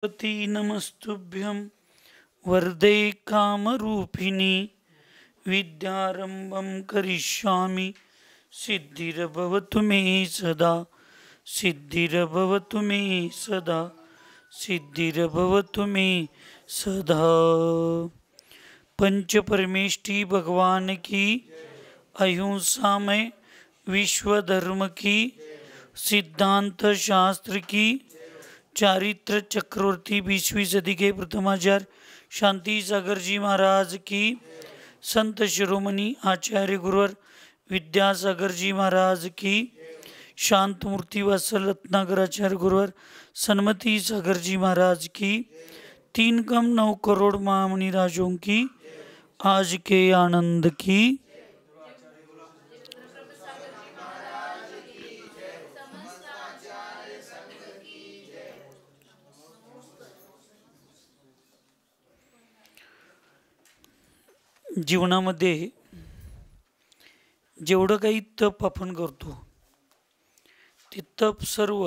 ती नमस्तुभ्यं वरदे कामरूपिणी विद्यारंभं करिष्यामि सिद्धिर्भवतु मे सदा सिद्धिर्भवतु मे सदा सिद्धिर्भवतु मे सदा। पंच परमेष्टि भगवान की, अहिंसामय विश्व धर्म की, सिद्धांत शास्त्र की, चारित्र चक्रवर्ती 20वीं सदी के प्रथमाचार्य शांति सागर जी महाराज की, संत शिरोमणि आचार्य गुरुवर विद्यासागर जी महाराज की, शांत मूर्ति वत्सल रत्नाकर आचार्य गुरुवर सन्मति सागर जी महाराज की, 3 करोड़ महामुनि राजों की आज के आनंद की। जीवनामध्ये जेवढं काही तप आपण करतो ते तप सर्व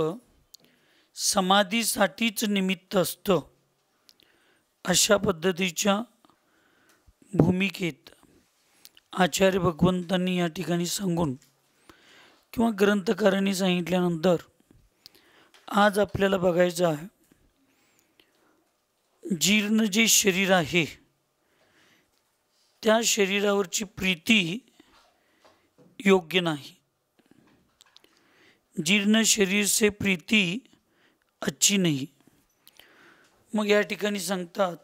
समाधीसाठीच निमित्त असतं, अशा पद्धतीच्या भूमिकेत आचार्य भगवंतांनी या ठिकाणी सांगून किंवा ग्रंथकारांनी सांगितल्यानंतर आज आपल्याला बघायचं आहे, जीर्ण जे शरीर आहे त्या शरीरावरची प्रीती योग्य नाही। जीर्ण शरीर से प्रीति अच्छी नहीं। मग या ठिकाणी सांगतात,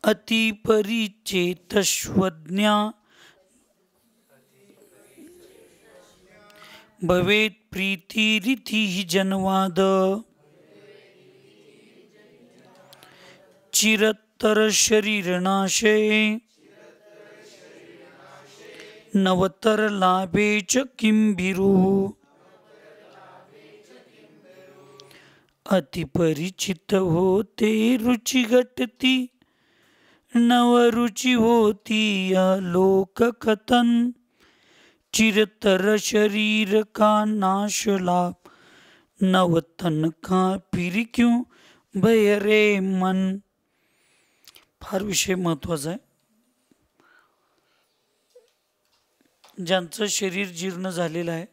अति परिचेतस्वज्ञा भवेत प्रीतिरिति जनवाद चिरतर शरीरनाशे नवतर लाभे च किं भीरुः। अति परिचित होते रुचि घटती नव रुचि होती लोक कथन चिरतर शरीर का नाश लाभ नवतन का फिर क्यों भय रे मन। फार विषय महत्वाचा आहे। ज्यांचं शरीर जीर्ण झालेलं आहे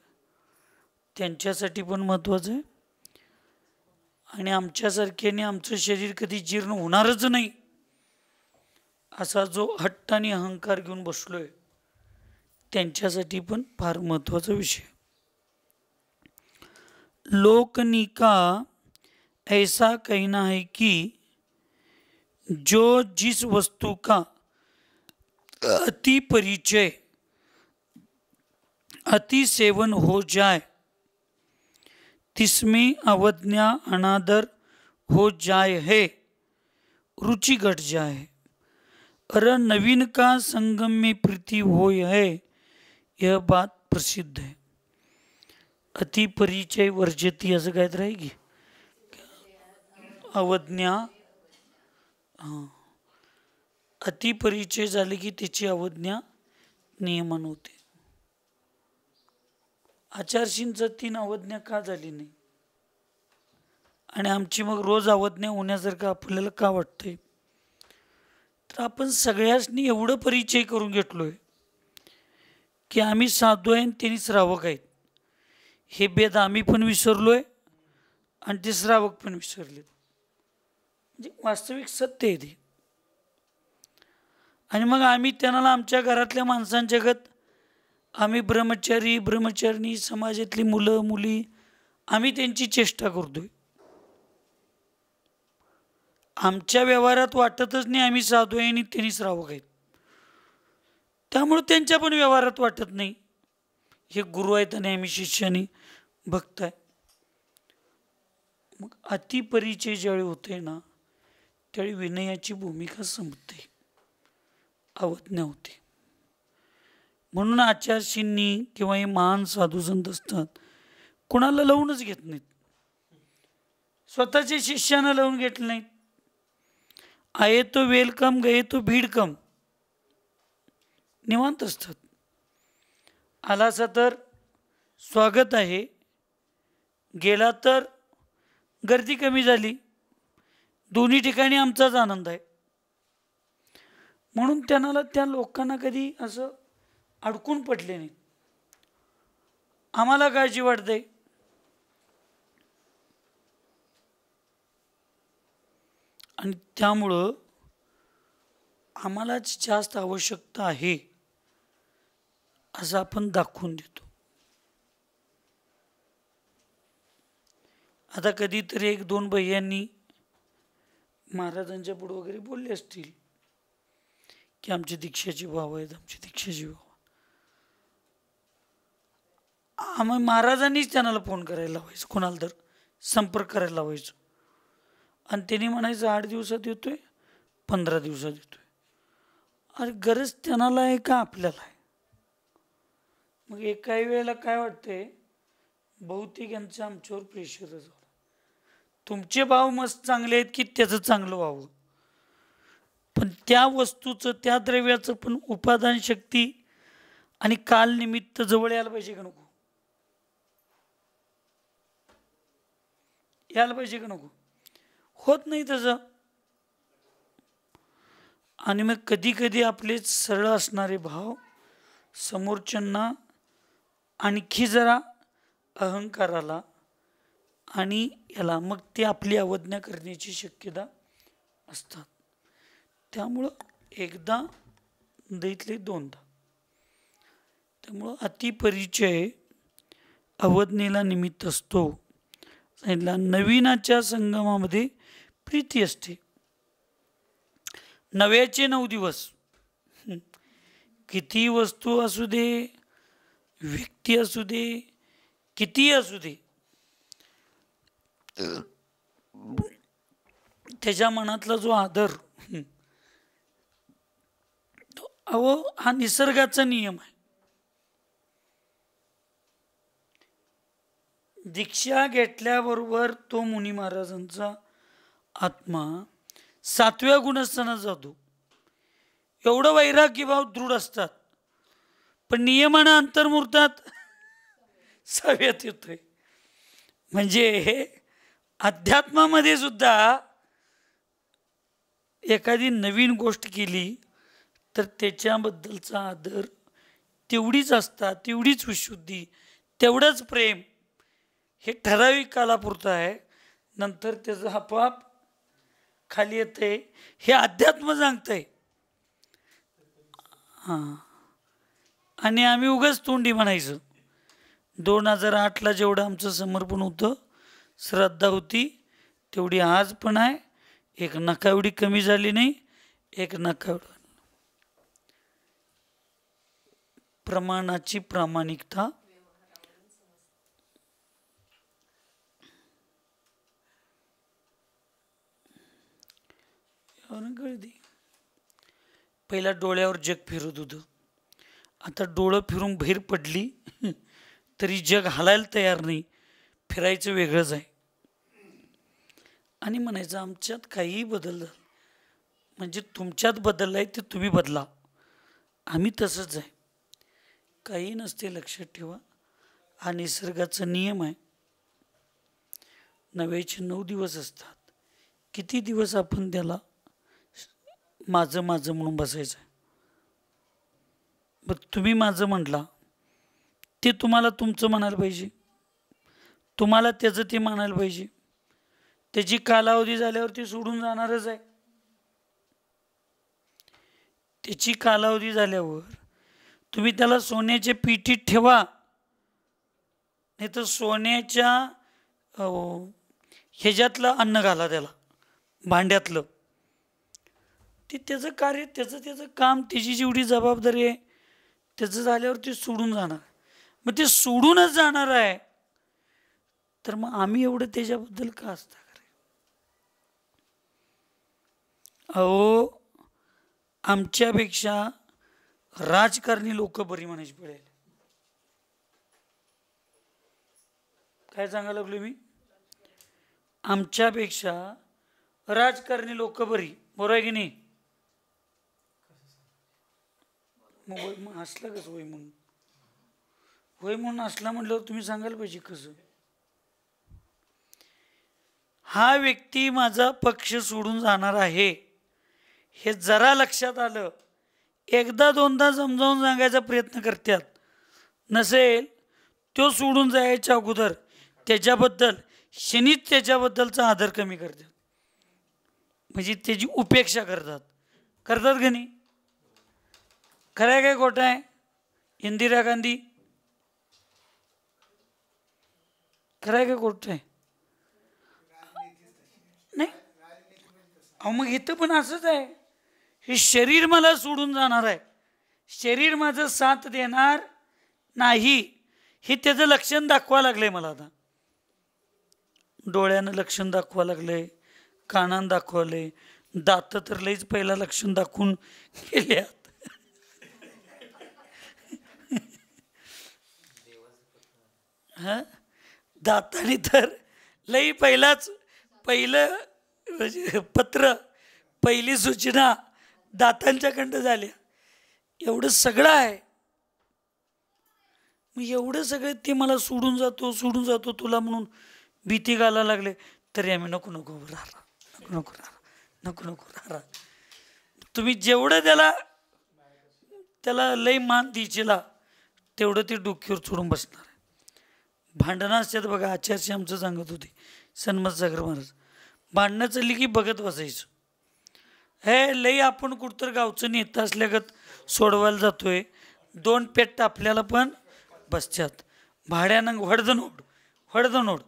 त्यांच्यासाठी पण महत्वाचं आहे, आणि आमच्यासारख्याने आमचं शरीर कधी जीर्ण होणारच नाही असा जो हट्ट आणि अहंकार घेऊन बसलोय त्यांच्यासाठी पण फार महत्वाचा विषय। लोकनी का ऐसा कहना है कि जो जिस वस्तु का अति परिचय अति सेवन हो जाए तिसमें अवज्ञा अनादर हो जाए है, रुचि घट जाए। और नवीन का संगम में प्रीति हो है, यह बात प्रसिद्ध है। अति परिचय वर्जती असं काय राहील, अवज्ञा अति परिचय झाले की त्याची अवज्ञा नियमन होते। आचारशींचं 3 अवज्ञा का झाली नाही, आणि आमची मग रोज अवज्ञा होण्यासारखं आपल्याला का वाटतंय? तर आपण सगळ्यांनी एवढं परिचय करून घेतलोय की आम्ही साधू आहे आणि त्यांनी श्रावक आहेत, हे भेद आम्ही पण विसरलोय आणि ते श्रावक पण विसरलेत। म्हणजे वास्तविक सत्य आहे ते। आणि मग आम्ही त्यांना आमच्या घरातल्या माणसांच्या जगत आम्ही ब्रह्मचारी ब्रह्मचारिणी समाजातली मुलं मुली आम्ही त्यांची चेष्टा करतोय। आमच्या व्यवहारात वाटतच नाही आम्ही साधू आहे आणि त्यांनी श्रावक आहेत, त्यामुळे त्यांच्या पण व्यवहारात वाटत नाही हे गुरु आहेत आणि आम्ही शिष्यानी भक्त आहे। मग अतिपरिचय ज्यावेळी होते ना त्यावेळी विनयाची भूमिका संपते, अवज्ञा होते। म्हणून आचार्यशींनी किंवा हे महान साधू संत असतात कुणाला लावूनच घेत नाहीत, स्वतःच्या शिष्यानं लावून घेतलं नाहीत। आये तो वेलकम गए तो भीडकम, निवांत असतात। आलासा तर स्वागत आहे, गेला तर गर्दी कमी झाली, दोन्ही ठिकाणी आमचाच आनंद आहे. म्हणून त्या लोकांना कधी असं अडकून पडले नाही. आम्हाला काळजी वाटते, आणि त्यामुळं आम्हालाच जास्त आवश्यकता आहे असं आपण दाखवून देतो. आता कधीतरी एक दोन भैयांनी महाराजांच्या पुढे वगैरे बोलले असतील की आमचे दीक्षाचे भाव आहेत, आमचे दीक्षाचे भाव. आम्ही महाराजांनीच त्यांना फोन करायला लावायचं, कोणाला तर संपर्क करायला लावायचं, आणि त्यांनी म्हणायचं 8 दिवसात येतोय, 15 दिवसात येतोय. अरे गरज त्यांना आहे का आपल्याला आहे? मग एकाही वेळेला काय वाटतंय, बहुतेक यांचं आमच्यावर प्रेशरच झालं. तुमचे भाव मस्त चांगले आहेत की त्याचं चांगलं व्हावं, पण त्या वस्तूचं, त्या द्रव्याचं पण उपादान शक्ती आणि काल निमित्त जवळ यायला पाहिजे का नको? यायला पाहिजे का नको? होत नाही तसं. आणि मग कधी कधी आपले सरळ असणारे भाव समोरच्यांना आणखी जरा अहंकाराला आणि याला, मग ते आपली अवज्ञा करण्याची शक्यता असतात. त्यामुळं एकदा दैतले दोनदा. त्यामुळं अतिपरिचय अवज्ञेला निमित्त असतो. सांगितलं नवीनाच्या संगमामध्ये प्रीती असते. नव्याचे 9 दिवस, किती वस्तू असू दे, व्यक्ती असू दे, किती असू दे, त्याच्या मनातला जो आदर, अहो हा निसर्गाचा नियम आहे. दीक्षा घेतल्याबरोबर तो मुनी महाराजांचा आत्मा 7व्या गुणस्थानात जातो. एवढं वैराग्यभाव दृढ असतात, पण नियमानं अंतर्मुहूर्तात 6व्यात येतोय. म्हणजे अध्यात्मामध्ये सुद्धा एखादी नवीन गोष्ट केली तर त्याच्याबद्दलचा आदर तेवढीच असतात, तेवढीच विशुद्धी, तेवढंच प्रेम हे ठराविक कालापुरतं आहे. नंतर त्याचं आपोआप खाली येते. हे अध्यात्म सांगतंय. हां, आणि आम्ही उगाच तोंडी म्हणायचं. 2008ला जेवढं आमचं समर्पण होतं, श्रद्धा होती, तेवढी आज पण आहे. एक नका एवढी कमी झाली नाही, एक नका एवढं. प्रमाणाची प्रामाणिकता कळते. पहिला डोळ्यावर जग फिरत होतं, आता डोळं फिरून बाहेर पडली तरी जग हलायला तयार नाही. फिरायचं वेगळंच आहे. आणि म्हणायचं आमच्यात काहीही बदल झाला, म्हणजे तुमच्यात बदललं आहे ते तुम्ही बदला, आम्ही तसंच आहे. काही नसते, लक्षात ठेवा. हा निसर्गाचा नियम आहे. नव्याचे 9 दिवस असतात. किती दिवस आपण त्याला माझं माझं म्हणून बसायचं आहे? बरं, तुम्ही माझं म्हटला, ते तुम्हाला तुमचं म्हणायला पाहिजे, तुम्हाला त्याचं ते म्हणायला पाहिजे. त्याची कालावधी झाल्यावर ते सोडून जाणारच आहे. त्याची कालावधी झाल्यावर तुम्ही त्याला सोन्याच्या पिठीत ठेवा, नाही तर सोन्याच्या ह्याच्यातलं अन्न घाला त्याला, भांड्यातलं. ते त्याचं कार्य, त्याचं काम, त्याची जेवढी जबाबदारी आहे, त्याचं झाल्यावर ते सोडून जाणार. मग ते सोडूनच जाणार आहे, तर मग आम्ही एवढं त्याच्याबद्दल का असता करे? अहो, आमच्यापेक्षा राजकारणी लोक बरी म्हणायची पडेल. काय सांगायला लागलो मी? आमच्यापेक्षा राजकारणी लोक बरी, बरोबर आहे की नाही? मग हसला कसं? होय म्हणून, होय म्हणून हसला म्हटल्यावर तुम्ही सांगायला पाहिजे कसं. हा व्यक्ती माझा पक्ष सोडून जाणार आहे हे जरा लक्षात आलं, एकदा दोनदा समजावून सांगायचा प्रयत्न करतात, नसेल तो सोडून जायच्या अगोदर त्याच्याबद्दल शनीच त्याच्याबद्दलचा आदर कमी करतात, म्हणजे त्याची उपेक्षा करतात का नाही? खरं आहे काय खोटं आहे? इंदिरा गांधी खरं आहे का खोटं आहे? नाही अहो मग इथं पण असंच आहे. हे शरीर मला सोडून जाणार आहे, शरीर माझं साथ देणार नाही हे त्याचं लक्षण दाखवा लागलंय मला. आता डोळ्यानं लक्षण दाखवा लागलंय, कानानं दाखवलंय, दात तर लईच पहिला लक्षण दाखवून गेल्यात. हा दाताने तर लई पहिलं पत्र, पहिली सूचना दातांच्याकडं झाल्या. एवढं सगळं आहे, मग एवढं सगळं ते मला सोडून जातो तुला म्हणून भीती घालायला लागले, तरी आम्ही नको राहा. तुम्ही जेवढं त्याला लई मान दिचेला तेवढं ते डोक्यावर चढून बसणार आहे. भांडणं असतात बघा, आचार्य आमचं सांगत होते सन्मत सागर महाराज, भांडणं चालली की बघत बसायचं. हे लई आपण कुठतर गावचं नेता असल्यागत सोडवायला जातोय, दोन पेट आपल्याला पण बसतात. भाड्यानं हडदनोड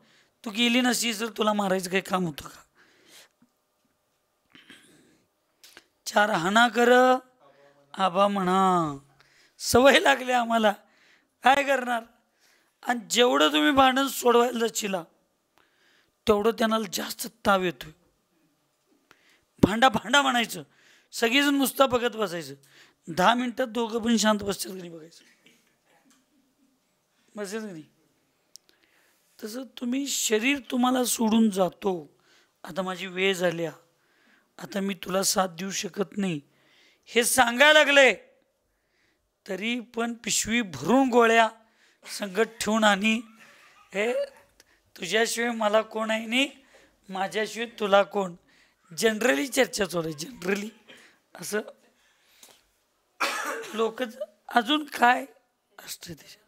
तू गेली नसतीस तर तुला मारायचं काही काम होतं का? चार हाना कर आबा म्हणा, सवय लागली आम्हाला, काय करणार? आणि जेवढं तुम्ही भांडण सोडवायला जाशीला तेवढं त्यांना जास्त ताव येतोय. भांडा म्हणायचं, सगळेजण नुसता बघत बसायचं. 10 मिनिटात दोघं पण शांत बसतात की नाही बघायचं, बसेल की नाही. तसं तुम्ही शरीर तुम्हाला सोडून जातो, आता माझी वेळ झाली, आता मी तुला साथ देऊ शकत नाही हे सांगायला लागले, तरी पण पिशवी भरून गोळ्या संगत ठेवून आणि हे तुझ्याशिवाय मला कोण आहे नाही, माझ्याशिवाय तुला कोण, जनरली चर्चा चालू आहे. जनरली असं लोक अजून काय असतं त्याच्यात.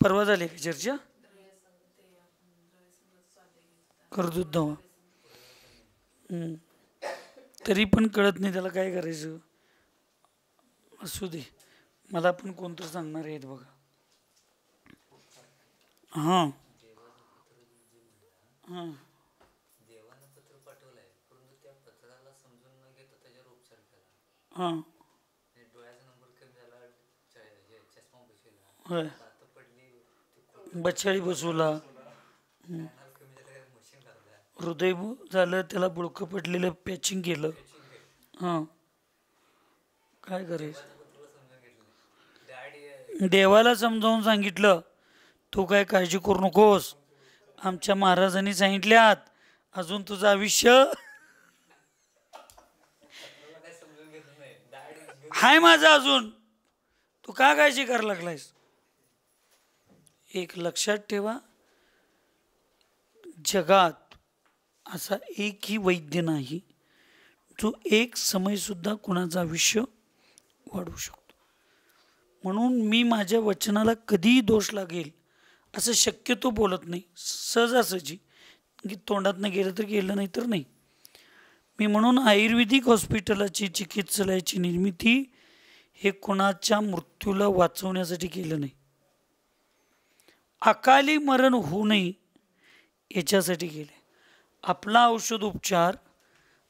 परवा झाली का चर्चा? करतो तरी पण कळत नाही त्याला काय करायचं. असू दे, मला पण कोणतं सांगणार आहेत बघा. हां हां हां होय, बछाडी बसवला, हृदय झालं, त्याला बुळकं पडलेलं पॅचिंग केलं. हां काय करायचं? देवाला समजावून सांगितलं, तू काय काळजी करू नकोस, आमच्या महाराजांनी सांगितल्यात, अजून तुझं आयुष्य हाय माझं अजून, तू का काळजी करायला लागलायस? एक लक्षात ठेवा, जगात असा एकही वैद्य नाही जो एक समय सुद्धा कुणाचं आयुष्य वाढवू शकतो. म्हणून मी माझ्या वचनाला कधीही दोष लागेल असं शक्यतो बोलत नाही, सहजासहजी, की तोंडातनं गेलं तर गेलं, नाही तर नाही. मी म्हणून आयुर्वेदिक हॉस्पिटलाची चिकित्सालयाची निर्मिती हे कोणाच्या मृत्यूला वाचवण्यासाठी केलं नाही, अकाली मरण होऊ नये याच्यासाठी केले. आपला औषध उपचार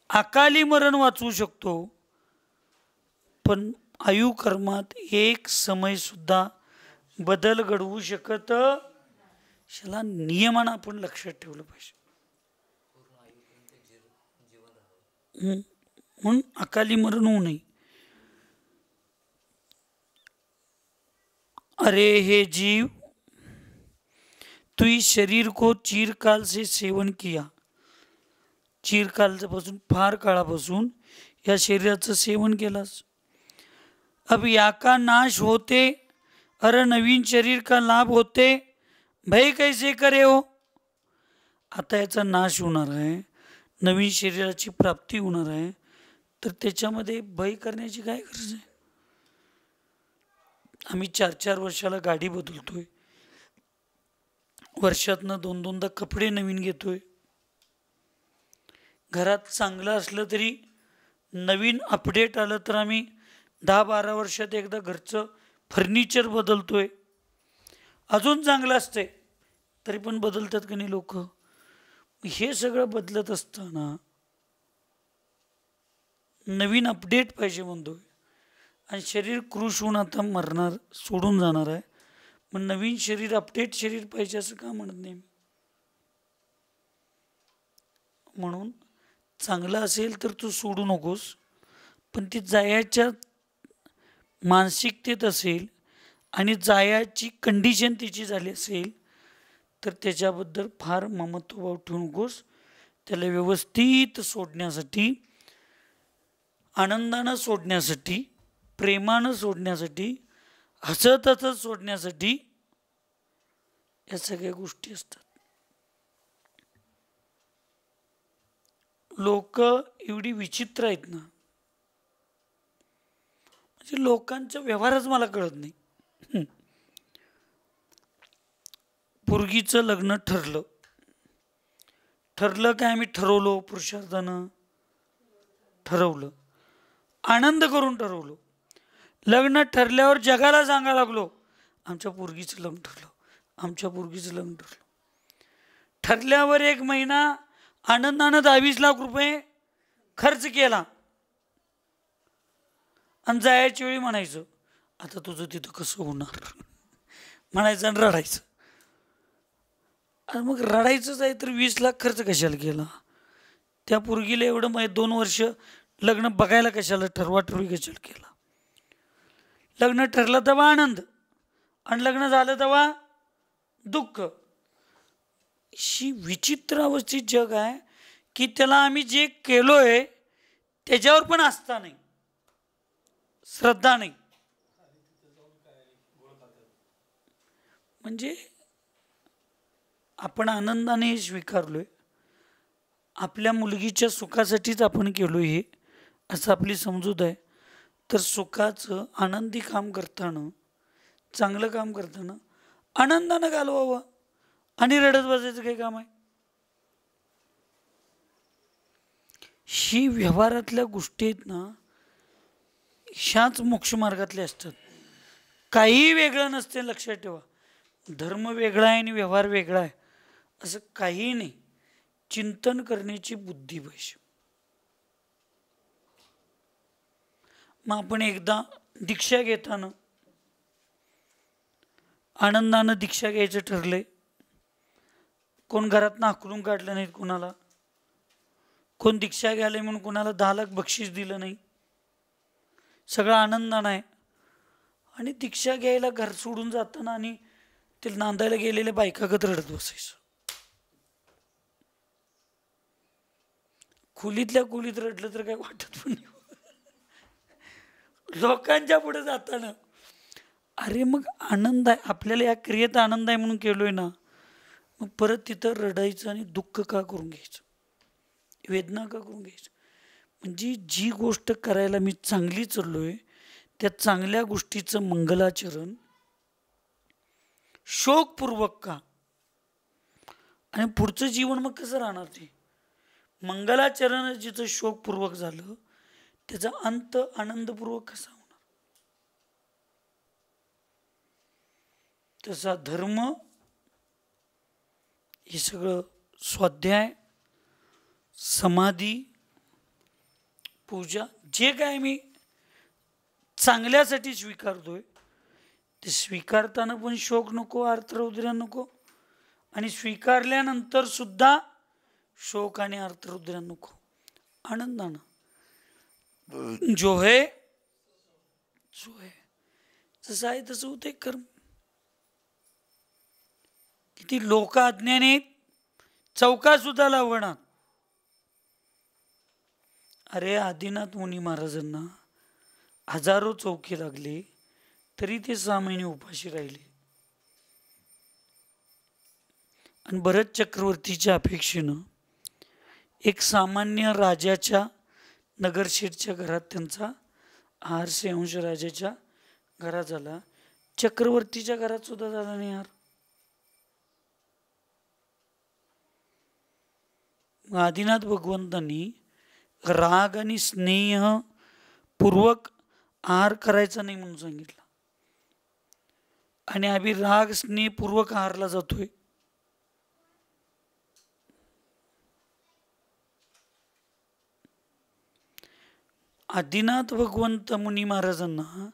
अकाली मरण वाचवू शकतो, पण आयुकर्मात एक समय सुद्धा बदल घडवू शकत. त्याला नियमानं आपण लक्षात ठेवलं पाहिजे. म्हणून अकाली मरण होऊ नये. अरे हे जीव, तू इस शरीर को चिरकाल से सेवन किया, चिरकालपासून फार काळापासून या शरीराचं सेवन केलास. अब या का नाश होते, अरे नवीन शरीर का लाभ होते, भय कैसे करे हो. आता याचा नाश होणार आहे, नवीन शरीराची प्राप्ती होणार आहे, तर त्याच्यामध्ये भय करण्याची काय गरज आहे. आम्ही 4-4 वर्षाला गाडी बदलतोय, वर्षातनं 2-2दा कपडे नवीन घेतोय. घरात चांगलं असलं तरी नवीन अपडेट आलं तर आम्ही 10-12 वर्षात एकदा घरचं फर्निचर बदलतोय. अजून चांगलं असतंय तरी पण बदलतात का नाही लोक. हे सगळं बदलत असताना नवीन अपडेट पाहिजे म्हणतोय. आणि शरीर क्रूश होऊन आता मरणार, सोडून जाणार आहे. मग नवीन शरीर, अपडेट शरीर पाहिजे असं का म्हणत नाही. म्हणून चांगलं असेल तर तू सोडू नकोस, पण ती जायच्या मानसिकतेत असेल आणि जायची कंडिशन तिची झाली असेल तर त्याच्याबद्दल फार ममत्वभाव ठेवू नकोस. त्याला व्यवस्थित सोडण्यासाठी, आनंदानं सोडण्यासाठी, प्रेमानं सोडण्यासाठी, हसत हसत सोडण्यासाठी या सगळ्या गोष्टी असतात. लोक एवढी विचित्र आहेत ना, म्हणजे लोकांचा व्यवहारच मला कळत नाही. पोरगीचं लग्न ठरलं काय, आम्ही ठरवलो, पुरुषार्थानं ठरवलं, आनंद करून ठरवलो. लग्न ठरल्यावर जगाला सांगायला लागलो आमच्या पोरगीचं लग्न ठरलं, आमच्या पोरगीचं लग्न ठरलं. ठरल्यावर 1 महिना आनंदानं 22 लाख रुपये खर्च केला आणि जायच्या वेळी म्हणायचं आता तुझं तिथं कसं होणार म्हणायचं आणि रडायचं. आणि मग रडायचंच आहे तर 20 लाख खर्च कशाला केला. त्या पोरगीला एवढं 2 वर्ष लग्न बघायला कशाला, ठरवाठरवी कशाला केला. लग्न ठरलं तेव्हा आनंद आणि लग्न झालं तेव्हा दुःख. ही विचित्र अवस्थेत जग आहे की त्याला आम्ही जे केलोय त्याच्यावर पण आस्था नाही, श्रद्धा नाही. म्हणजे आपण आनंदाने स्वीकारलोय, आपल्या मुलगीच्या सुखासाठीच आपण केलोय हे असं आपली समजूत आहे. तर सुखाचं आनंदी काम करताना, चांगलं काम करताना आनंदानं घालवावं आणि रडत बसायचं काही काम आहे. ही व्यवहारातल्या गोष्टी आहेत ना, ह्याच मोक्षमार्गातल्या असतात. काही वेगळं नसते, लक्षात ठेवा. धर्म वेगळा आहे आणि व्यवहार वेगळा आहे असं काही नाही. चिंतन करण्याची बुद्धी पाहिजे. मग आपण एकदा दीक्षा घेताना आनंदानं दीक्षा घ्यायचं ठरलंय, कोण घरातनं हाकलून काढलं नाहीत कोणाला, कोण दीक्षा घ्यायला म्हणून कोणाला 10 लाख बक्षीस दिलं नाही, सगळं आनंदानं आहे. आणि दीक्षा घ्यायला घर सोडून जाताना आणि ते नांदायला गेलेल्या बायकागत रडत बसायचं. खोलीतल्या खोलीत रडलं तर काय वाटत पण नाही. लोकांच्या पुढे जाताना अरे मग आनंद आहे, आपल्याला या क्रियेत आनंद आहे म्हणून केलोय ना, मग परत तिथं रडायचं आणि दुःख का करून घ्यायचं, वेदना का करून घ्यायचं. म्हणजे जी गोष्ट करायला मी चांगली चाललोय त्या चांगल्या गोष्टीचं मंगलाचरण शोकपूर्वक का, आणि पुढचं जीवन मग कसं राहणार. ते मंगलाचरण जिचं शोकपूर्वक झालं त्याचा अंत आनंदपूर्वक कसा होणार. तसा धर्म हे सगळं स्वाध्याय, समाधी, पूजा जे काय मी चांगल्यासाठी स्वीकारतोय ते स्वीकारताना पण शोक नको, आर्तरौद्र नको, आणि स्वीकारल्यानंतर सुद्धा शोक आणि आर्तरौद्र नको. आनंदानं जो है जसं आहे तसं होते कर्म. किती लोक अज्ञानी चौका सुद्धा लावणार. अरे आदिनाथ मुनी महाराजांना हजारो चौके लागले तरी ते 6 महिने उपाशी राहिले. आणि भरत चक्रवर्तीच्या अपेक्षेनं एक सामान्य राजाच्या नगरशेठच्या घरात त्यांचा आहार अंश राजाच्या घरात झाला, चक्रवर्तीच्या घरात सुद्धा झाला नाही यार. आदिनाथ भगवंतांनी राग आणि स्नेह पूर्वक आहार करायचा नाही म्हणून सांगितलं, आणि आम्ही राग स्नेह पूर्वक आहारला जातोय. आदिनाथ भगवंत मुनी महाराजांना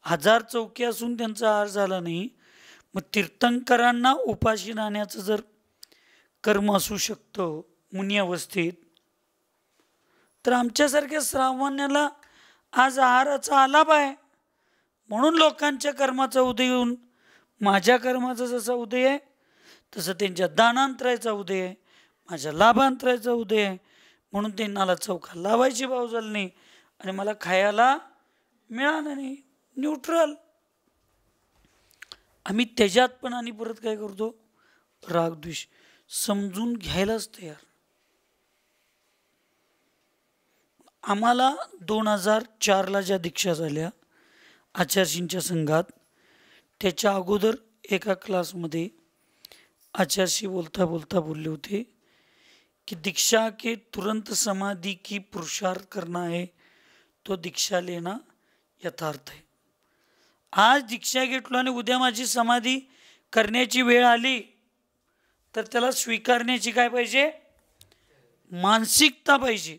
1000 चौके असून त्यांचा आहार झाला नाही. मग तीर्थंकरांना उपाशी राहण्याचं जर कर्म असू शकतं मुनी अवस्थेत, तर आमच्यासारख्या सामान्याला आज आहाराचा आलाप आहे. म्हणून लोकांच्या कर्माचा उदय होऊन माझ्या कर्माचा जसा उदय आहे तसं त्यांच्या दानांतराचा उदय आहे, माझ्या लाभांतराचा उदय आहे. म्हणून त्यांना चौका लावायची भाव झाली नाही आणि मला खायला मिळालं नाही. न्यूट्रल. आम्ही त्याच्यात पण आणि परत काय करतो, रागद्वेष समजून घ्यायलाच तयार. आम्हाला 2004ला ज्या दीक्षा झाल्या आचार्यशींच्या संघात, त्याच्या अगोदर एका क्लासमध्ये आचार्यशी बोलता बोलता बोलले होते कि दीक्षा के तुरंत समाधि की पुरुषार्थ करना है तो दीक्षा लेना यथार्थ है. आज दीक्षा घेतलो आणि उद्या माझी समाधी करण्याची वेळ आली तर त्याला स्वीकारण्याची काय पाहिजे, मानसिकता पाहिजे.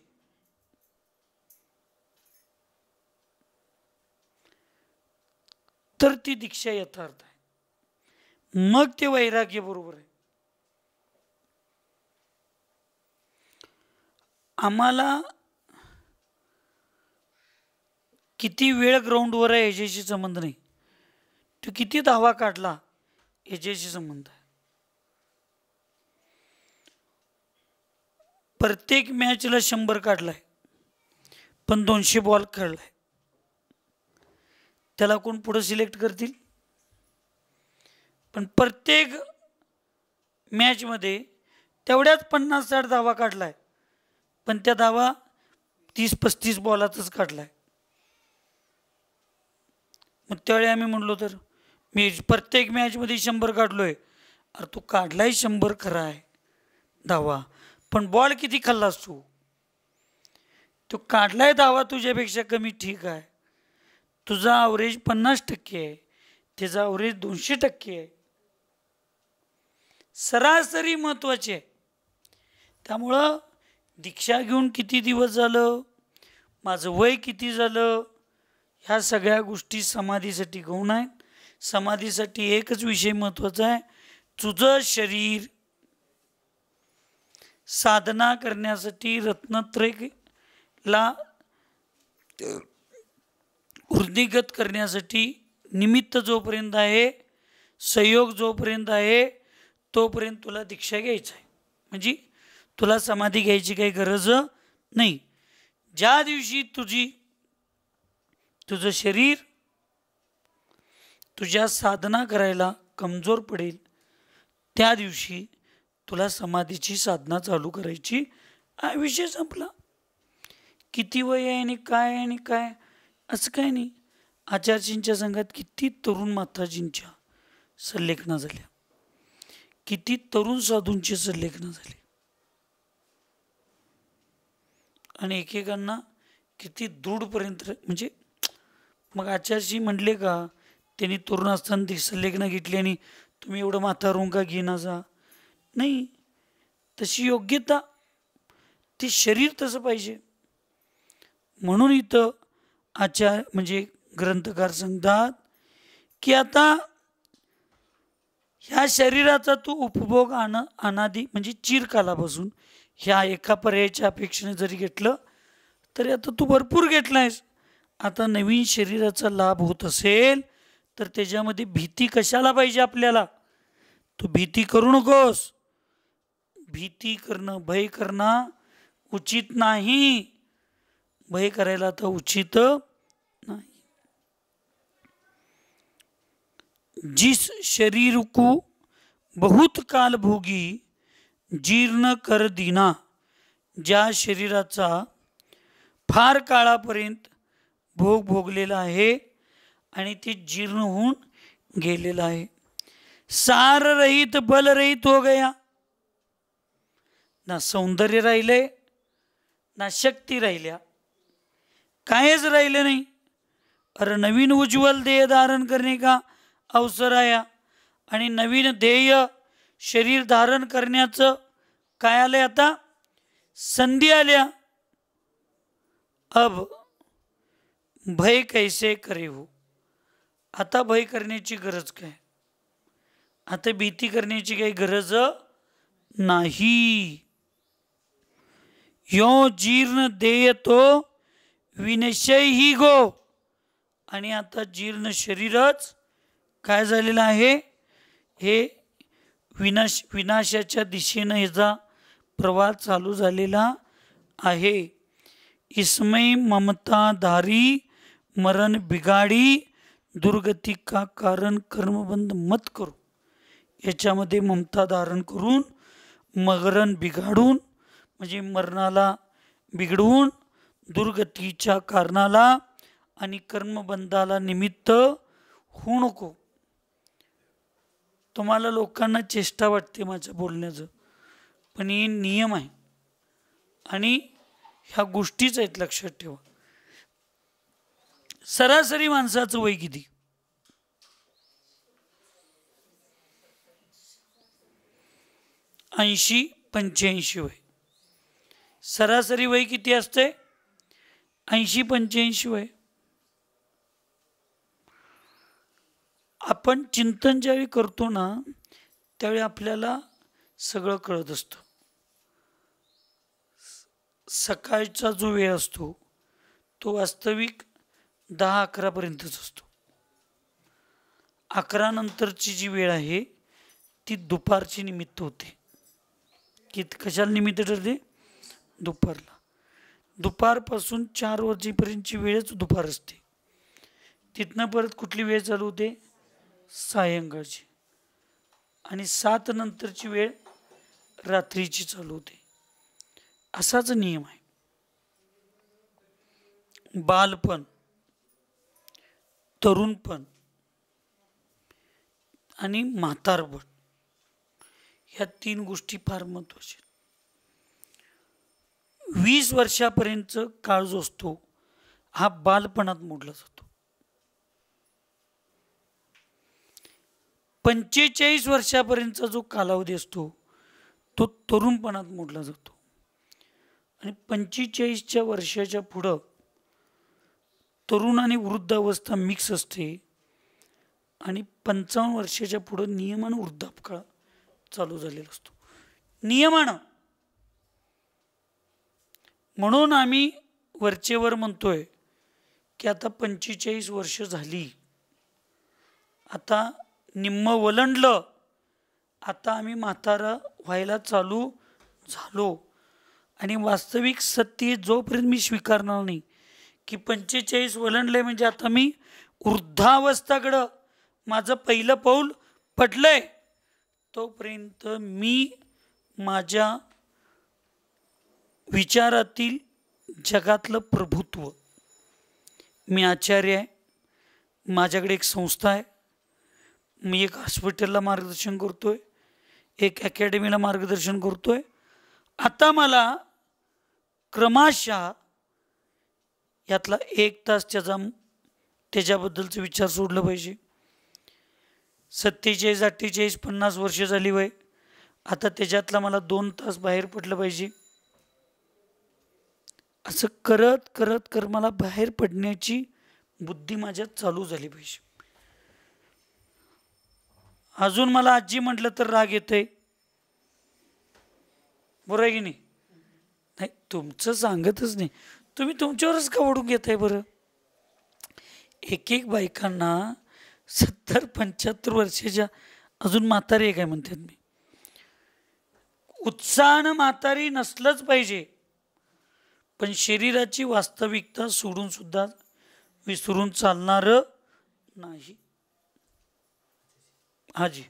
तर ती दीक्षा यथार्थ आहे. मग ते वैराग्य बरोबर आहे. आम्हाला किती वेळ ग्राउंडवर आहे याच्याशी संबंध नाही, तो किती धावा काढला याच्याशी संबंध आहे. प्रत्येक मॅचला 100 काढलाय पण 200 बॉल खेळलाय, त्याला कोण पुढे सिलेक्ट करतील. पण प्रत्येक मॅचमध्ये तेवढ्याच 50-60 धावा काढलाय पण त्या धावा 30-35 बॉलातच काढलाय. मग त्यावेळी आम्ही म्हणलो तर मी प्रत्येक मॅचमध्ये 100 काढलोय. अरे तू काढलाय 100 खरा आहे धावा, पण बॉल किती खाल्लास तू. तू काढलाय धावा तुझ्यापेक्षा कमी, ठीक आहे. तुझा ॲव्हरेज 50% आहे, त्याचा ॲव्हरेज 200% आहे. सरासरी महत्वाची आहे. त्यामुळं दीक्षा घेऊन किती दिवस झालं, माझं वय किती झालं, ह्या सगळ्या गोष्टी समाधीसाठी गौण आहेत. समाधीसाठी एकच विषय महत्वाचा आहे, तुझं शरीर साधना करण्यासाठी रत्नत्रयला वृद्धिगत करण्यासाठी निमित्त जोपर्यंत आहे, संयोग जोपर्यंत आहे, तोपर्यंत तुला दीक्षा घ्यायचं आहे. म्हणजे तुला समाधी घ्यायची काही गरज नाही. ज्या दिवशी तुझं शरीर तुझ्या साधना करायला कमजोर पडेल त्या दिवशी तुला समाधीची साधना चालू करायची. हा विषय संपला. किती वय आहे आणि काय आणि काय असं काय नाही. आचार्यजींच्या संघात किती तरुण माताजींच्या सल्लेखना झाल्या, किती तरुण साधूंचे सल्लेखना झाले, आणि एकेकांना किती दूरपर्यंत. म्हणजे मग आचार्यजी म्हणले का त्यांनी तरुण असताना ती सल्लेखना घेतली आणि तुम्ही एवढं म्हातारून का घेणं जा. नाही, तशी योग्यता, ते शरीर तसं पाहिजे. म्हणून इथं म्हणजे ग्रंथकार सांगतात की आता ह्या शरीराचा तू उपभोग अनादी म्हणजे चिरकालापासून ह्या एका पर्यायाच्या अपेक्षेने जरी घेतलं तरी आता तू भरपूर घेतलायस. आता नवीन शरीराचा लाभ होत असेल तर त्याच्यामध्ये भीती कशाला पाहिजे आपल्याला. तू भीती करू नकोस. भीती करणं, भय करणं उचित नाही. भय करायला आता उचित नहीं। जिस शरीर को बहुत काल भोगी जीर्ण कर दीना, ज्या शरीराचा फार काळापर्यंत भोग भोगलेला आहे आणि ते जीर्ण होऊन गेलेला आहे। सार रहित बल रहित हो गया, ना सौंदर्य राहिले ना शक्ती राहिल्या, कायच राहिले नाही। अरे नवीन उज्ज्वल देह धारण करने का अवसर आया आणि नवीन ध्येय शरीर धारण करण्याचं काय आलंय आता, संधी आल्या। अब भय कैसे करे हो, आता भय करण्याची गरज काय, आता भीती करण्याची काही गरज नाही। यो जीर्ण देय तो विनशय ही गो, आणि आता जीर्ण शरीरच काय झालेलं आहे, हे विनाशाच्या दिशेनं याचा प्रवास चालू झालेला आहे। इसमें ममता धारी मरण बिगाडी, दुर्गती का कारण कर्मबंध मत करो, याच्यामध्ये ममता धारण करून मरण बिघाडून म्हणजे मरणाला बिघडवून दुर्गतीच्या कारणाला आणि कर्मबंधाला निमित्त होऊ नको। तुम्हाला लोकांना चेष्टा वाटते माझ्या बोलण्याचं, पण हे नियम आहे आणि ह्या गोष्टीच आहेत, लक्षात ठेवा। सरासरी माणसाचं वय किती, 80-85 वय। सरासरी वय किती असते, 80-85 वय। आपण चिंतन ज्यावेळी करतो ना, त्यावेळी आपल्याला सगळं कळत असतं। सकाळचा जो वेळ असतो तो वास्तविक 10-11 पर्यंतच असतो। 11 नंतरची जी वेळ आहे ती दुपारची निमित्त होते। की कशाला निमित्त ठरते, दुपारला। दुपारपासून 4 वाजेपर्यंतची वेळच दुपार असते। तिथनं परत कुठली वेळ चालू होते, सायंकाळची, आणि 7 नंतरची वेळ रात्रीची चालू होते। असाच नियम आहे। बालपण, तरुणपण आणि म्हातारपण, ह्या 3 गोष्टी फार महत्त्वाच्या। 20 वर्षापर्यंत काळ जो असतो हा बालपणात मोडला जातो। 45 वर्षापर्यंतचा जो कालावधी असतो तो तरुणपणात मोडला जातो, आणि 45च्या वर्षाच्या पुढं तरुण आणि वृद्धावस्था मिक्स असते, आणि 55 वर्षाच्या पुढं नियमानं वृद्धापकाळ चालू झालेला असतो, नियमानं। म्हणून आम्ही वरचेवर म्हणतोय की आता 45 वर्ष झाली, आता निम्म वलंडलं, आता आम्ही म्हातारा व्हायला चालू झालो। आणि वास्तविक सत्य जोपर्यंत मी स्वीकारणार नाही की 45 वलंडले म्हणजे आता मी वृद्धावस्थाकडं माझं पहिलं पाऊल पडलंय, तोपर्यंत मी माझ्या विचारातील जगातलं प्रभुत्व, मी आचार्य आहे, माझ्याकडे एक संस्था आहे, मी एक हॉस्पिटलला मार्गदर्शन करतोय, एक अकॅडमीला मार्गदर्शन करतोय, आता मला क्रमशः यातला 1 तास त्याच्याबद्दलचा विचार सोडलं पाहिजे। 47, 48, 50 वर्ष झाली वय, आता त्याच्यातला मला 2 तास बाहेर पडलं पाहिजे। असं करत करत कर मला बाहेर पडण्याची बुद्धी माझ्यात चालू झाली पाहिजे। अजून मला आजी म्हटलं तर राग येतंय, बरं आहे की नाही? नाही, तुमचं सांगतच नाही, तुम्ही तुमच्यावरच का ओढून घेताय बरं? एक एक बायकांना 70-75 वर्षाच्या अजून म्हातारी आहे काय म्हणतात मी। उत्साहानं म्हातारी नसलंच पाहिजे, पण शरीराची वास्तविकता सोडून सुद्धा विसरून चालणार नाही. हाजी.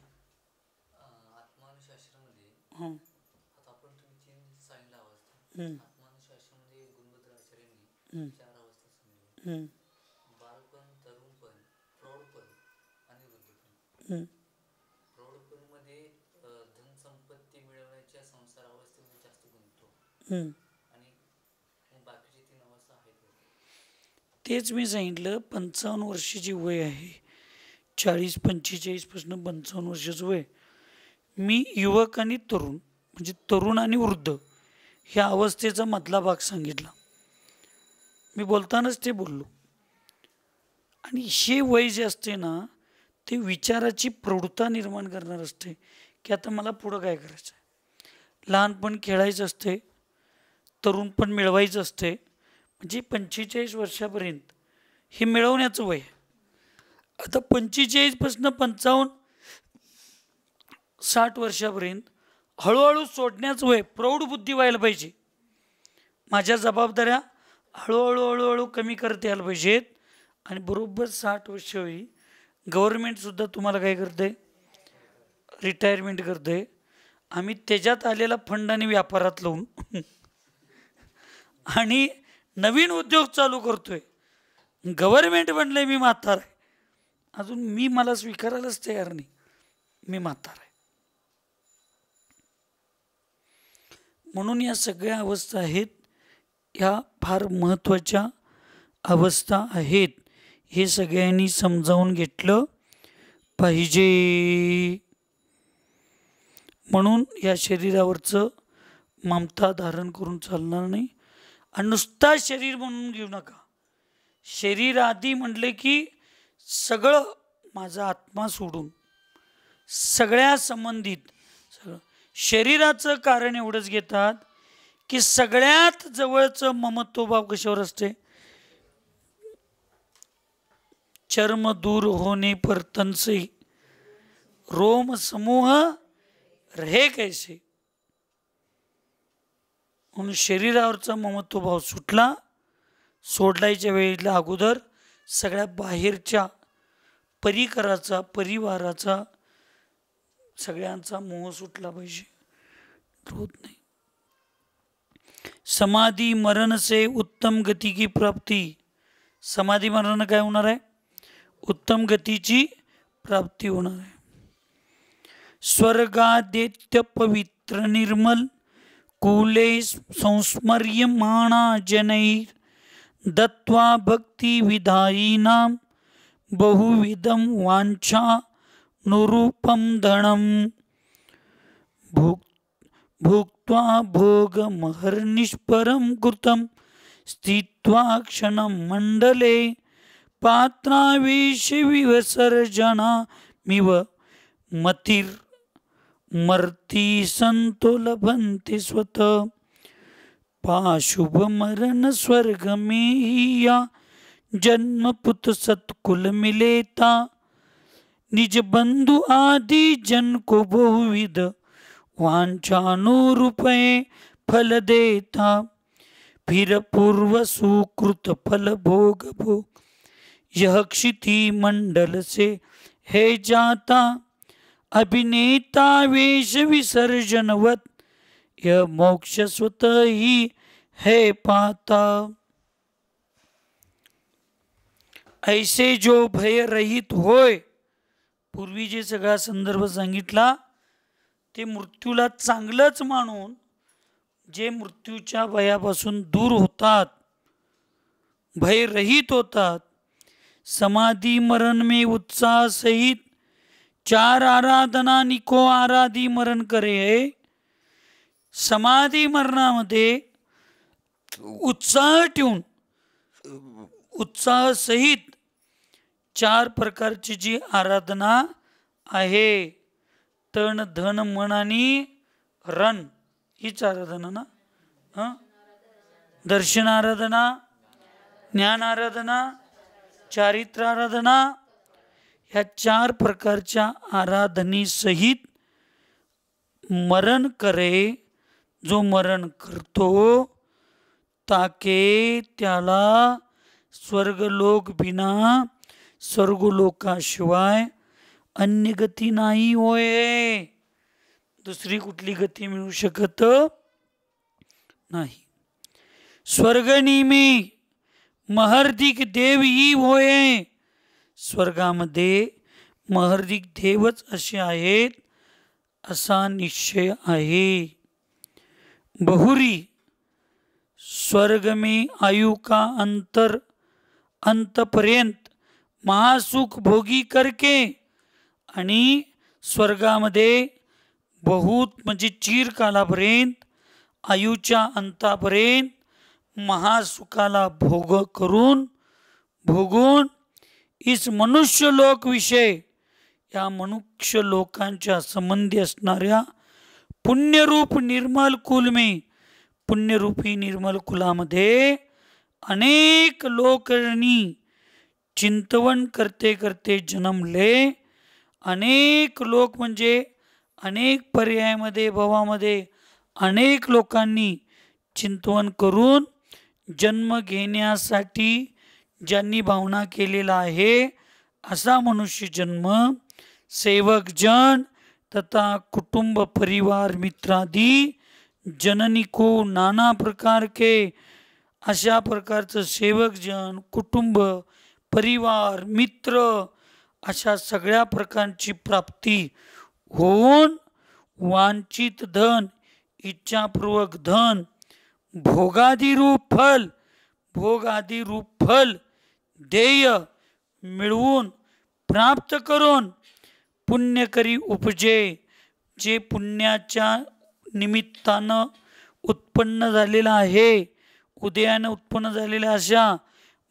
आत्मानुशास्त्रामध्ये आता आपण तुम्ही तीन सांगितल्या अवस्था. आत्मानुशास्त्रामध्ये गुणवंत आचार्यांनी चार अवस्था सांगितल्या: बालपण, तरुणपण, प्रौढपण आणि वृद्धपण. प्रौढपण मध्ये धन संपत्ती मिळवण्याच्या संसार अवस्थेमध्ये जास्त गुंततो आणि बाकीचे तीन अवस्था आहेत. तेच मी सांगितलं. 55 वर्षाची वय आहे. 40-45 पासून 55 वर्षाचं वय. मी युवक आणि तरुण म्हणजे तरुण आणि वृद्ध ह्या अवस्थेचा मधला भाग सांगितला. मी बोलतानाच ते बोललो. आणि हे वय जे असते ना ते विचाराची प्रौढता निर्माण करणार असते की आता मला पुढं काय करायचं आहे. लहानपण खेळायचं असते, तरुणपण मिळवायचं असते. म्हणजे 45 वर्षापर्यंत हे मिळवण्याचं वय आहे. आता 45 पासून 55-60 वर्षापर्यंत हळूहळू सोडण्याचं वय. प्रौढ बुद्धी व्हायला पाहिजे. माझ्या जबाबदाऱ्या हळूहळू कमी करता यायला पाहिजेत. आणि बरोबर 60 वर्ष होई गव्हर्नमेंटसुद्धा तुम्हाला काय करते, रिटायरमेंट करते. आम्ही त्याच्यात आलेला फंड आणि व्यापारात लावून आणि नवीन उद्योग चालू करतोय. गव्हर्नमेंट म्हणलंय मी म्हातार आहे. अजून मी मला स्वीकारायलाच तयार नाही, मी म्हातार आहे. म्हणून या सगळ्या अवस्था आहेत. ह्या फार महत्त्वाच्या अवस्था आहेत. हे सगळ्यांनी समजावून घेतलं पाहिजे. म्हणून या शरीरावरचं ममता धारण करून चालणार नाही. आणि नुसता शरीर म्हणून घेऊ नका. शरीर आधी म्हटले की सगळं माझा आत्मा सोडून सगळ्या संबंधित सगळं. शरीराचं कारण एवढंच घेतात की सगळ्यात जवळचं ममत्वभाव कशावर असते. चर्म दूर होने पर तन से रोम समूह रहे कैसे. म्हणून शरीरावरचा ममत्वभाव सुटला. सोडलायच्या वेळेला अगोदर सगळ्या बाहेरच्या परिकराचा, परिवाराचा, सगळ्यांचा मोह सुटला पाहिजे. होत नाही. समाधी मरण से उत्तम गती की प्राप्ती. समाधी मरण काय होणार आहे, उत्तम गतीची प्राप्ती होणार आहे. स्वर्गादेत्य पवित्र निर्मल कुले संस्मर्यमाणा जनैर दत्वा भक्ति विधायिनां बहुविधं वांछा नुरूपं धनं भुक्त्वा भोगमहर्निष्परं कृतं स्थित्वा क्षणं मण्डले पात्रावेश विसर्जनामिव मतिर्मर्ति संतो लभन्ते स्वतः पाशुभ मरण स्वर्ग में ही या जन्म पुत सत्कुल मिलेता निज बंधु आदि जन को बहुविध वांछानुरूपे फल देता फिर पूर्व सुकृत फल भोग भोग यह क्षिति मंडल से है जाता अभिनेता वेश विसर्जनवत यह मोक्ष स्वतः ही है पाता. ऐसे जो भय रहित होय. पूर्वी जे सगळा संदर्भ सांगितला ते मृत्यूला चांगलंच मानून जे मृत्यूच्या भयापासून दूर होतात, भयरहित होतात. समाधि मरण में उत्साह सहित 4 आराधना निको आराधी मरण करे. समाधी मरणामध्ये उत्साह ठेवून उत्साह सहित 4 प्रकारची जी आराधना आहे, तन धन मन आणि रण, हीच आराधना ना. दर्शन आराधना, ज्ञान आराधना, चारित्र आराधना, ह्या 4 प्रकारच्या आराधनेसहित मरण करे. जो मरण करतो ताके त्याला स्वर्गलोक बिना स्वर्गलोकाशिवाय अन्य गती नाही होय. दुसरी कुठली गती मिळू शकत नाही. स्वर्गनिमी महर्दिक देव ही होय. स्वर्गामध्ये महर्दिक देवच असे आहेत असा निश्चय आहे. बहुरी स्वर्ग में आयु का अंतपर्यंत महासुख भोगी करके, आणि स्वर्गामध्ये बहुत म्हणजे चिरकालापर्यंत आयुच्या अंतापर्यंत महासुखाला भोगून इस मनुष्य लोक विषय या मनुष्य लोकांच्या संबंधी असणाऱ्या पुण्यरूप निर्मल कुल में, पुण्यरूपी निर्मल कुलामध्ये अनेक लोकांनी चिंतवन करते करते जन्मले. अनेक लोक म्हणजे अनेक पर्यायामध्ये भवामध्ये अनेक लोकांनी चिंतवन करून जन्म घेण्यासाठी ज्यांनी भावना केलेला आहे असा मनुष्य जन्म सेवक जन तथा कुटुंब परिवार मित्रादी जननी को नाना प्रकार के, अशा प्रकारचं सेवक जन कुटुंब परिवार मित्र अशा सगळ्या प्रकारची प्राप्ती होऊन वांछित धन इच्छापूर्वक धन भोगादिरूप फल देय मिळवून प्राप्त करून पुण्य करी उपजे, जे पुण्याच्या निमित्तानं उत्पन्न झालेला आहे, उदयानं उत्पन्न झालेल्या अशा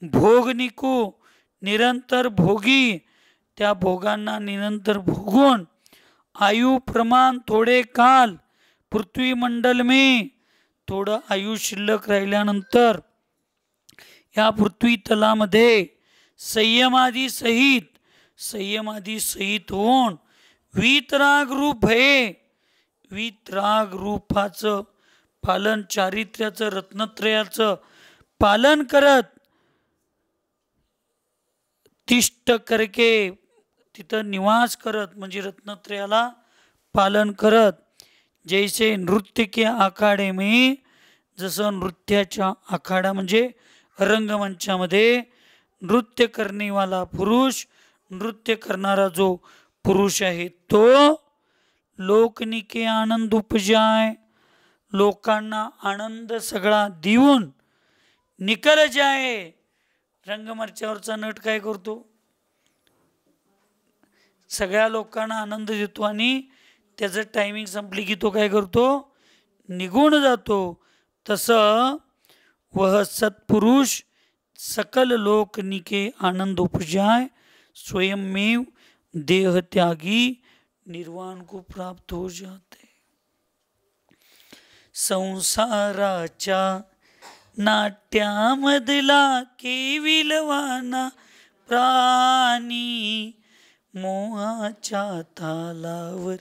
भोगनिकू निरंतर भोगी, त्या भोगांना निरंतर भोगून आयु प्रमाण थोडे काल पृथ्वी मंडल में, थोडं आयु शिल्लक राहिल्यानंतर या पृथ्वी तलामध्ये संयमादी सहित होऊन वीतराग रूप भये, वीतराग रूपाचं पालन चारित्र्याचं रत्नत्रयाचं पालन करत तिष्ठ करके तिथं निवास करत म्हणजे रत्नत्रयाला पालन करत. जैसे नृत्य के आखाडे में, जसं नृत्याच्या आखाडा म्हणजे रंगमंचामध्ये नृत्य करणेवाला पुरुष, नृत्य करणारा जो पुरुष आहे तो लोकनिके आनंद उपजाय, लोकांना आनंद सगळा देऊन निकल जाय. रंगमंचावरचा नट काय करतो? सगळ्या लोकांना आनंद देतो आणि त्याचं टायमिंग संपली की तो काय करतो? निघून जातो. तसं वह सत्पुरुष सकल लोकनिके आनंद उपजाय स्वयंमेव देह त्यागी निर्वाण को प्राप्त हो जाते. संसाराच्या नाट्यामधला केविलवाना प्राणी मोहाच्या तालावर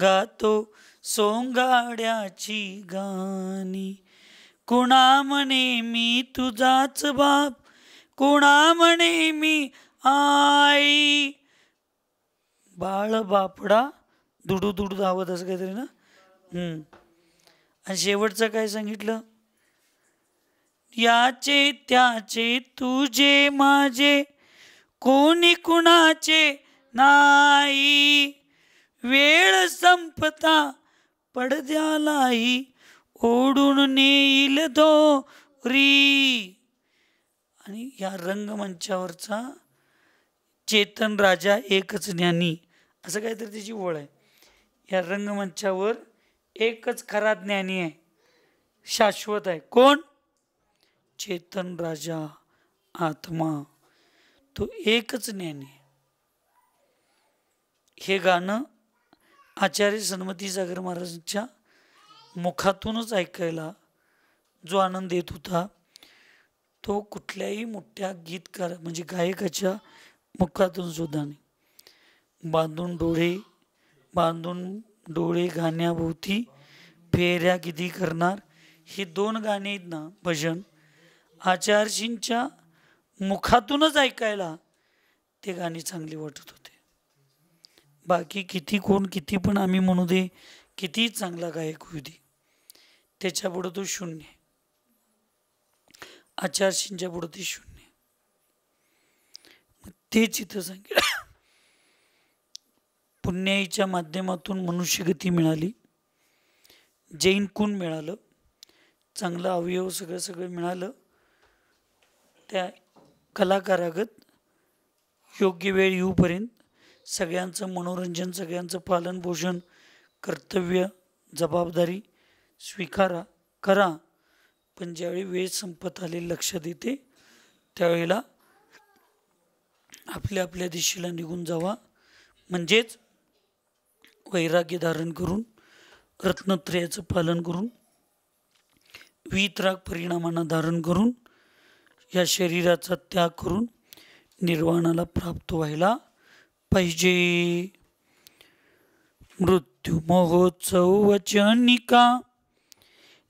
गातो सोंगाड्याची गाणी. कुणा म्हणे मी तुझाच बाप, कुणा म्हणे मी आई. बाळ बापडा दुडू दुडू धावत असं काहीतरी ना. आणि शेवटचं काय सांगितलं? याचे त्याचे तुझे माझे कोणी कुणाचे नाही. वेळ संपता पडद्यालाही ओढून नेईल दोरी. आणि या रंगमंचावरचा चेतन राजा एकच ज्ञानी असं काहीतरी त्याची ओळ आहे. या रंगमंचावर एकच खरा ज्ञानी आहे, शाश्वत आहे. कोण? चेतन राजा आत्मा, तो एकच ज्ञानी आहे. हे गाणं आचार्य सन्मती सागर महाराजांच्या मुखातूनच ऐकायला जो आनंद येत होता तो कुठल्याही मोठ्या गीतकार म्हणजे गायकाच्या मुखातून सुद्धा नाही. बांधून डोळे गाण्याभोवती फेऱ्या किती करणार, हे दोन गाणे आहेत ना भजन, आचार्यजींच्या मुखातूनच ऐकायला ते गाणी चांगली वाटत होते. बाकी किती कोण किती पण आम्ही म्हणू दे, किती चांगला गायक होऊ दे, त्याच्या पुढं तो शून्य. आचार्यजींच्या पुढं ते शून्य. तेच इथं सांगितलं. पुण्याईच्या माध्यमातून मनुष्यगती मिळाली, जैन कुण मिळालं, चांगलं अवयव सगळं मिळालं. त्या कलाकारागत योग्य वेळ येऊपर्यंत सगळ्यांचं मनोरंजन, सगळ्यांचं पालन पोषण, कर्तव्य, जबाबदारी स्वीकारा करा. पण ज्यावेळी वेळ संपत आली लक्षात येते त्यावेळेला आपल्या आपल्या दिशेला निघून जावा. म्हणजेच वैराग्य धारण करून, रत्नत्रयाचं पालन करून, वीतराग परिणामांना धारण करून, या शरीराचा त्याग करून निर्वाणाला प्राप्त व्हायला पाहिजे. मृत्यू महोत्सव वचनिका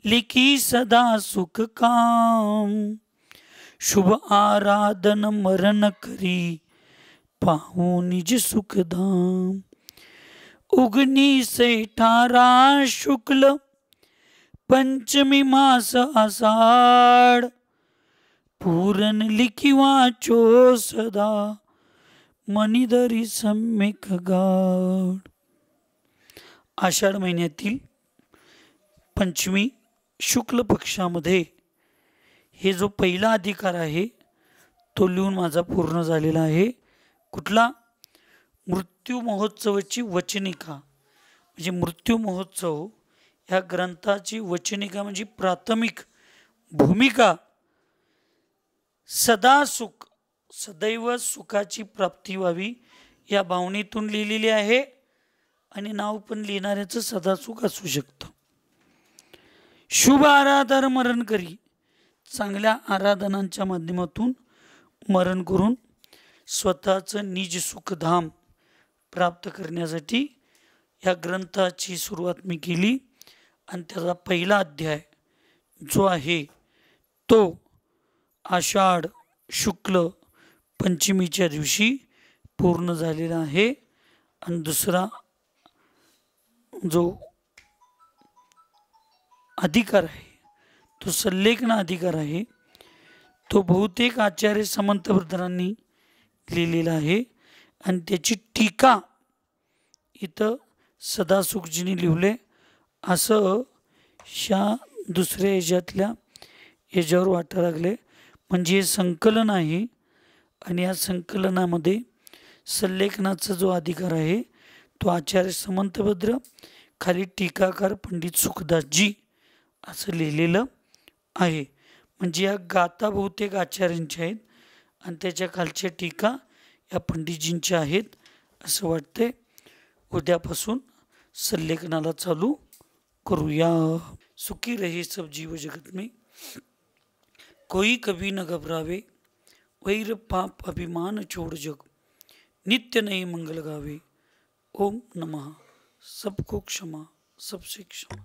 लिखी सदा सुख काम. शुभ आराधन मरण करी पाहू निज सुखधाम. उगनी से 18 शुक्ल पंचमी मास आषाढ. पूरन लिखी वाचो सदा मनिधरी सम्यक गाढ. आषाढ महिन्यातील पंचमी शुक्ल पक्षामध्ये हे जो पहिला अधिकार आहे तो लिहून माझा पूर्ण झालेला आहे. कुठला? मृत्यू महोत्सवाची वचनिका. म्हणजे मृत्यू महोत्सव ह्या ग्रंथाची वचनिका म्हणजे प्राथमिक भूमिका. सदा सुख, सदैव सुखाची प्राप्ती व्हावी या भावनेतून लिहिलेली आहे. आणि नाव पण लिहिणाऱ्याचं सदा सुख असू शकतं. शुभ आराधन मरण करी, चांगल्या आराधनांच्या माध्यमातून मरण करून स्वतःचं निज सुखधाम प्राप्त करण्यासाठी या ग्रंथाची सुरुवात मी केली. आणि त्याचा पहिला अध्याय जो आहे तो आषाढ शुक्ल पंचमीच्या दिवशी पूर्ण झालेला आहे. आणि दुसरा जो अधिकार आहे तो संलेखन अधिकार आहे. तो बहुतेक आचार्य समंत ब्रदरांनी लिहिलेला आहे. आणि त्याची टीका इथं सदासुखजींनी लिहिले असं ह्या दुसऱ्या ह्याच्यावर वाटायला लागले. म्हणजे हे संकलन आहे आणि या संकलनामध्ये संलेखनाचा जो अधिकार आहे तो आचार्य समंतभद्र, खाली टीकाकार पंडित सुखदासजी असं लिहिलेलं आहे. म्हणजे या गाथा बहुतेक आचार्यांच्या आहेत आणि त्याच्या खालच्या टीका या पंडितजींच्या आहेत असं वाटतंय. उद्यापासून संलेखनाला चालू करूया. सुखी रहे सब जीव जगत में, कोई कभी न घबरावे. वैर पाप अभिमान छोड़ जग, नित्य नए मंगल गावे. ओम नमः. सबको क्षमा, सबसे क्षमा.